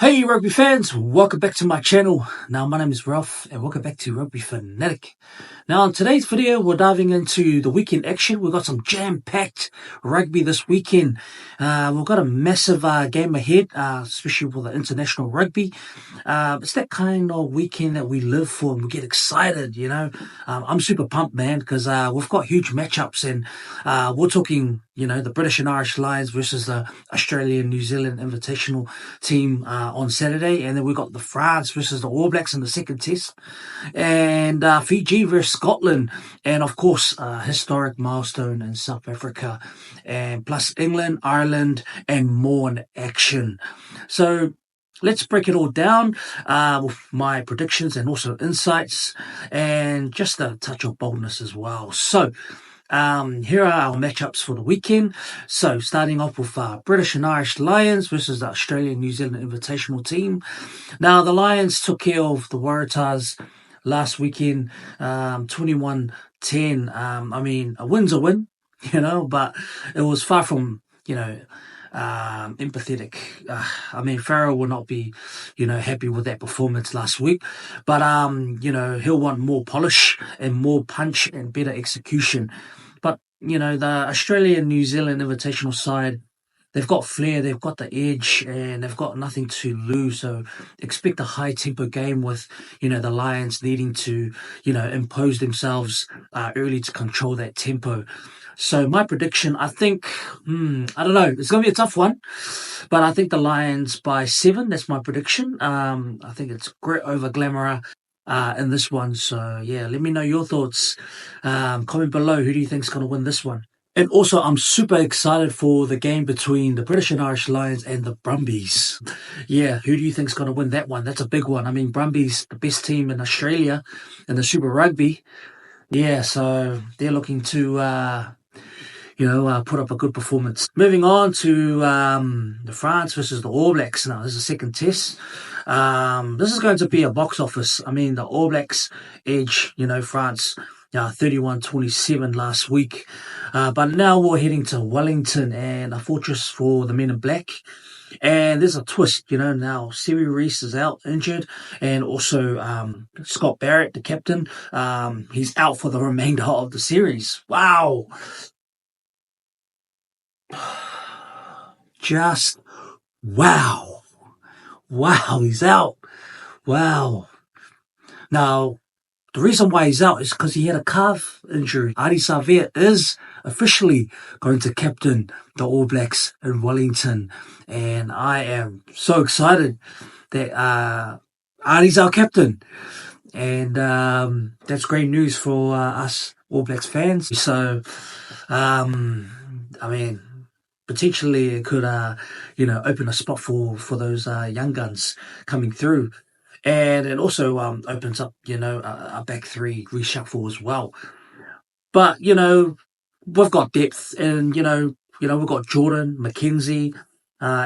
Hey rugby fans, welcome back to my channel. Now my name is Ralph and welcome back to Rugby Fanatic. Now in today's video we're diving into the weekend action. We've got some jam-packed rugby this weekend. We've got a massive game ahead, especially for the international rugby. It's that kind of weekend that we live for and we get excited, you know. I'm super pumped, man, because we've got huge matchups and we're talking, you know, the British and Irish Lions versus the Australian New Zealand Invitational team on Saturday, and then we got the France versus the All Blacks in the second test, and Fiji versus Scotland, and of course historic milestone in South Africa, and plus England, Ireland, and more in action. So let's break it all down with my predictions and also insights, and just a touch of boldness as well. So here are our matchups for the weekend. So starting off with British and Irish Lions versus the Australian New Zealand Invitational team. Now the Lions took care of the Waratahs last weekend, 21-10. I mean, a win's a win, you know, but it was far from, you know, empathetic. I mean, Farrell will not be, you know, happy with that performance last week, but you know, he'll want more polish and more punch and better execution. But you know, the Australian New Zealand Invitational side, they've got flair, they've got the edge, and they've got nothing to lose. So expect a high tempo game with, you know, the Lions needing to, you know, impose themselves early to control that tempo. So my prediction, I think, I don't know, it's going to be a tough one, but I think the Lions by 7, that's my prediction. I think it's great over Glamora in this one. So yeah, let me know your thoughts. Comment below, who do you think is going to win this one? And also, I'm super excited for the game between the British and Irish Lions and the Brumbies. Yeah, who do you think is going to win that one? That's a big one. I mean, Brumbies, the best team in Australia in the Super Rugby. Yeah, so they're looking to put up a good performance. Moving on to the France versus the All Blacks. Now, this is the second test. This is going to be a box office. I mean, the All Blacks edge, you know, France 31-27 last week. But now we're heading to Wellington and a fortress for the men in black. And there's a twist, you know, now Serie Reece is out injured, and also Scott Barrett, the captain, he's out for the remainder of the series. Wow. Just wow. Wow, he's out. Wow. Now, the reason why he's out is because he had a calf injury. Ardie Savea is officially going to captain the All Blacks in Wellington. And I am so excited that Ardie's our captain. And that's great news for us All Blacks fans. So, I mean, potentially it could, open a spot for those young guns coming through. And it also opens up, you know, a back three reshuffle as well. But, you know, we've got depth, and, you know, we've got Jordan, McKenzie,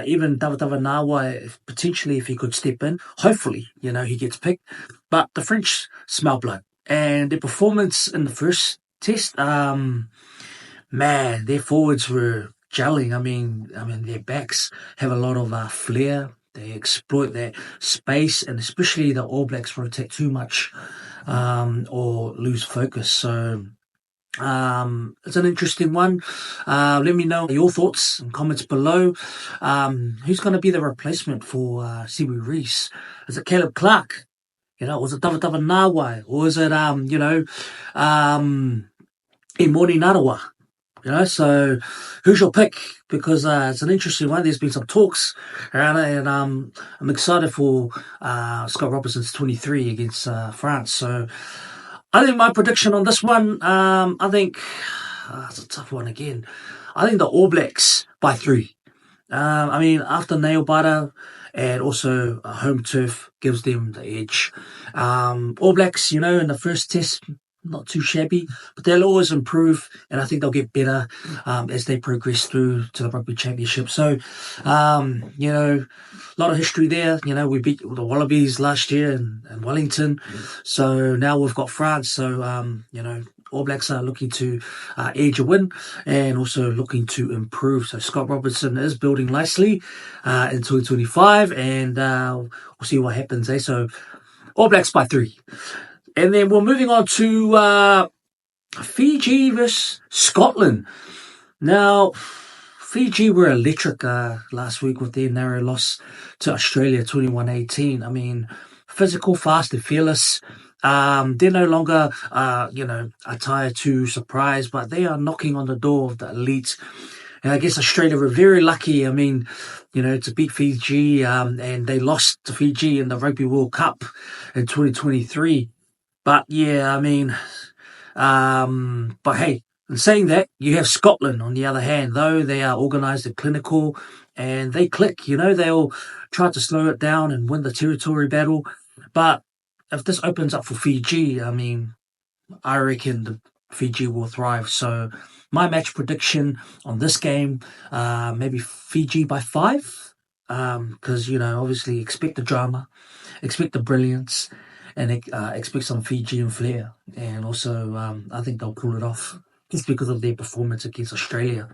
even David Nawa, potentially if he could step in. Hopefully, you know, he gets picked. But the French smell blood. And their performance in the first test, man, their forwards were gelling. I mean, their backs have a lot of flair. They exploit that space, and especially the All Blacks rotate too much or lose focus. So it's an interesting one. Let me know your thoughts and comments below. Who's going to be the replacement for Serie Reece? Is it Caleb Clark? You know, was it David Nawai? Or is it, Imoni Narawa? You know, so who's your pick? Because it's an interesting one. There's been some talks around it, and I'm excited for Scott Robertson's 23 against France. So I think my prediction on this one, I think it's a tough one again. I think the All Blacks by 3. I mean, after nail biter and also a home turf gives them the edge. All Blacks, you know, in the first test, not too shabby, but they'll always improve, and I think they'll get better as they progress through to the Rugby Championship. So, you know, a lot of history there. You know, we beat the Wallabies last year in Wellington, so now we've got France. So, you know, All Blacks are looking to edge a win and also looking to improve. So Scott Robertson is building nicely in 2025, and we'll see what happens. So All Blacks by 3. And then we're moving on to Fiji versus Scotland. Now, Fiji were electric last week with their narrow loss to Australia 21-18. I mean, physical, fast and fearless. They're no longer, a tier 2 surprise, but they are knocking on the door of the elite. And I guess Australia were very lucky, I mean, to beat Fiji, and they lost to Fiji in the Rugby World Cup in 2023. But yeah, I mean, but hey, in saying that, you have Scotland on the other hand, though they are organised and clinical and they click, they'll try to slow it down and win the territory battle. But if this opens up for Fiji, I mean, I reckon the Fiji will thrive. So my match prediction on this game, maybe Fiji by 5, because, obviously expect the drama, expect the brilliance, and expect some Fijian flair. And also, I think they'll pull it off just because of their performance against Australia.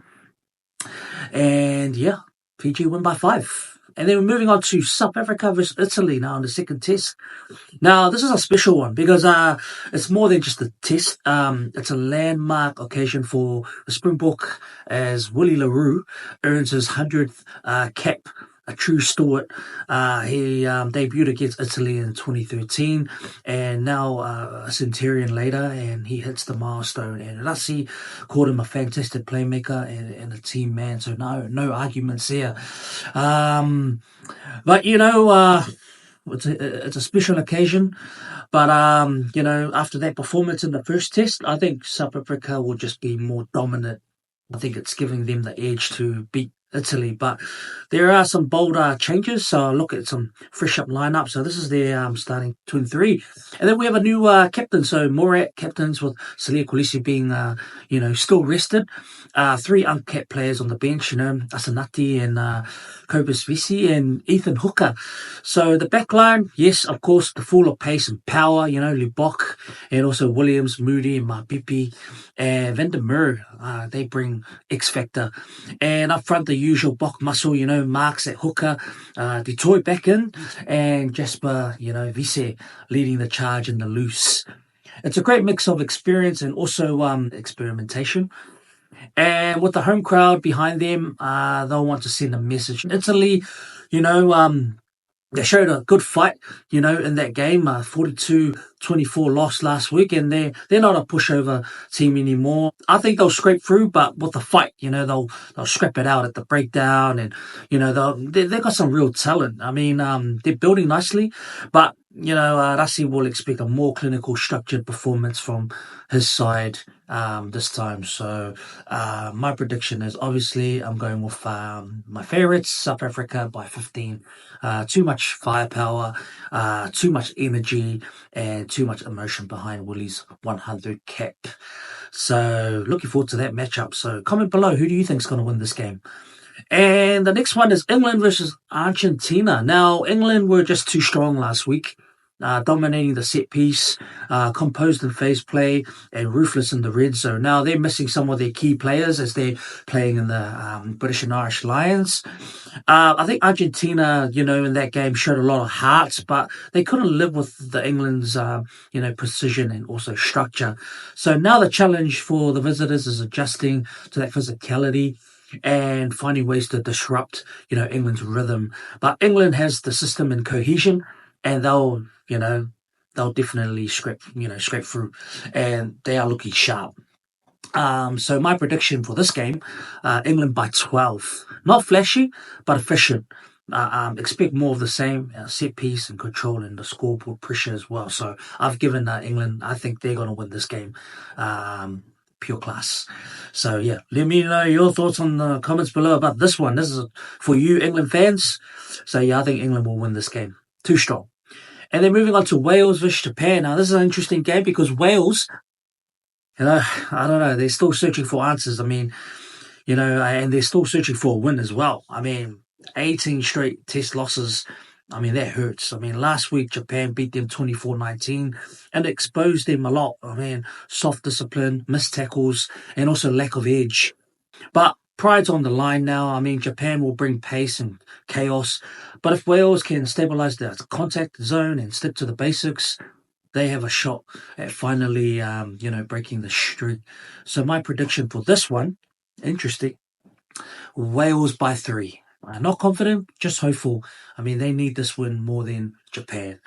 And yeah, Fiji win by 5. And then we're moving on to South Africa versus Italy now in the second test. Now, this is a special one because it's more than just a test. It's a landmark occasion for the Springbok as Willie le Roux earns his 100th cap. A true Stewart. He debuted against Italy in 2013 and now a centurion later, and he hits the milestone. And Lassie called him a fantastic playmaker and a team man, so no arguments here. But it's a special occasion. But after that performance in the first test, I think South Africa will just be more dominant. I think it's giving them the edge to beat Italy, but there are some bold changes. So I'll look at some fresh up lineup. So this is their starting 23, and then we have a new captain. So Morat captains with Salia Kolisi being still rested. 3 uncapped players on the bench. Asanati and Kobus Visi and Ethan Hooker. So the back line, yes, of course, the full of pace and power. Lubok and also Williams, Moody, and Mapipi and Van der Merwe. They bring X factor, and up front the usual Bok muscle, Marks at hooker, Detroit back in, and Jasper, Vise leading the charge in the loose. It's a great mix of experience and also experimentation. And with the home crowd behind them, they'll want to send a message. Italy, they showed a good fight, in that game. 42-24 loss last week, and they're not a pushover team anymore. I think they'll scrape through, but with the fight, they'll scrap it out at the breakdown, and they've got some real talent. I mean, they're building nicely, but Rassi will expect a more clinical, structured performance from his side this time. So my prediction is obviously I'm going with my favourites, South Africa by 15. Too much firepower, too much energy, and too much emotion behind Willie's 100 cap. So looking forward to that matchup. So comment below, who do you think is going to win this game? And the next one is England versus Argentina. Now, England were just too strong last week, dominating the set piece, composed in phase play, and ruthless in the red zone. Now, they're missing some of their key players as they're playing in the British and Irish Lions. I think Argentina, in that game showed a lot of heart, but they couldn't live with the England's, precision and also structure. So now the challenge for the visitors is adjusting to that physicality and finding ways to disrupt, England's rhythm. But England has the system and cohesion, and they'll definitely scrape through, and they are looking sharp. So my prediction for this game, England by 12. Not flashy, but efficient. Expect more of the same, set piece and control and the scoreboard pressure as well. So I've given England, I think they're going to win this game. Pure class. So yeah, let me know your thoughts on the comments below about this one. This is for you England fans. So yeah, I think England will win this game. Too strong. And then moving on to Wales versus Japan. Now this is an interesting game because Wales, I don't know, they're still searching for answers. I mean, and they're still searching for a win as well. I mean, 18 straight test losses. I mean, that hurts. I mean, last week Japan beat them 24-19 and exposed them a lot. I mean, soft discipline, missed tackles, and also lack of edge. But pride's on the line now. I mean, Japan will bring pace and chaos. But if Wales can stabilise the contact zone and stick to the basics, they have a shot at finally, breaking the streak. So my prediction for this one, interesting, Wales by 3. Not confident, just hopeful. I mean, they need this win more than Japan.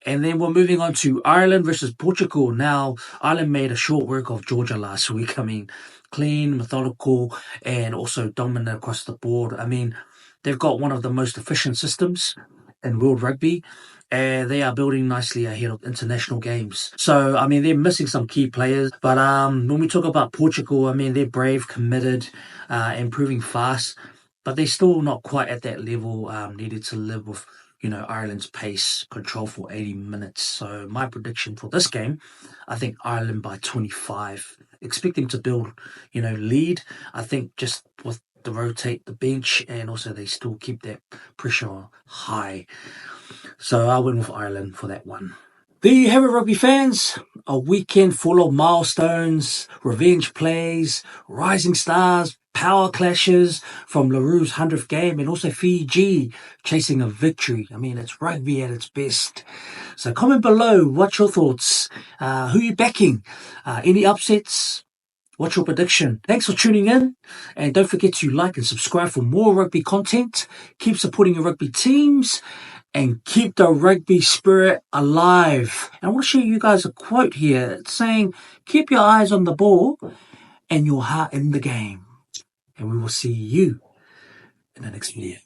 And then we're moving on to Ireland versus Portugal. Now, Ireland made a short work of Georgia last week. I mean, clean, methodical, and also dominant across the board. I mean, they've got one of the most efficient systems in world rugby, and they are building nicely ahead of international games. So, I mean, they're missing some key players. But when we talk about Portugal, I mean, they're brave, committed, improving fast. But they're still not quite at that level needed to live with, Ireland's pace control for 80 minutes. So my prediction for this game, I think Ireland by 25. Expecting to build, lead. I think just with the rotate the bench and also they still keep that pressure high. So I went with Ireland for that one. There you have it, rugby fans. A weekend full of milestones, revenge plays, rising stars, power clashes from le Roux's 100th game and also Fiji chasing a victory. I mean, it's rugby at its best. So comment below, what's your thoughts? Who are you backing? Any upsets? What's your prediction? Thanks for tuning in. And don't forget to like and subscribe for more rugby content. Keep supporting your rugby teams. And keep the rugby spirit alive. And I want to show you guys a quote here. It's saying, keep your eyes on the ball and your heart in the game. And we will see you in the next video.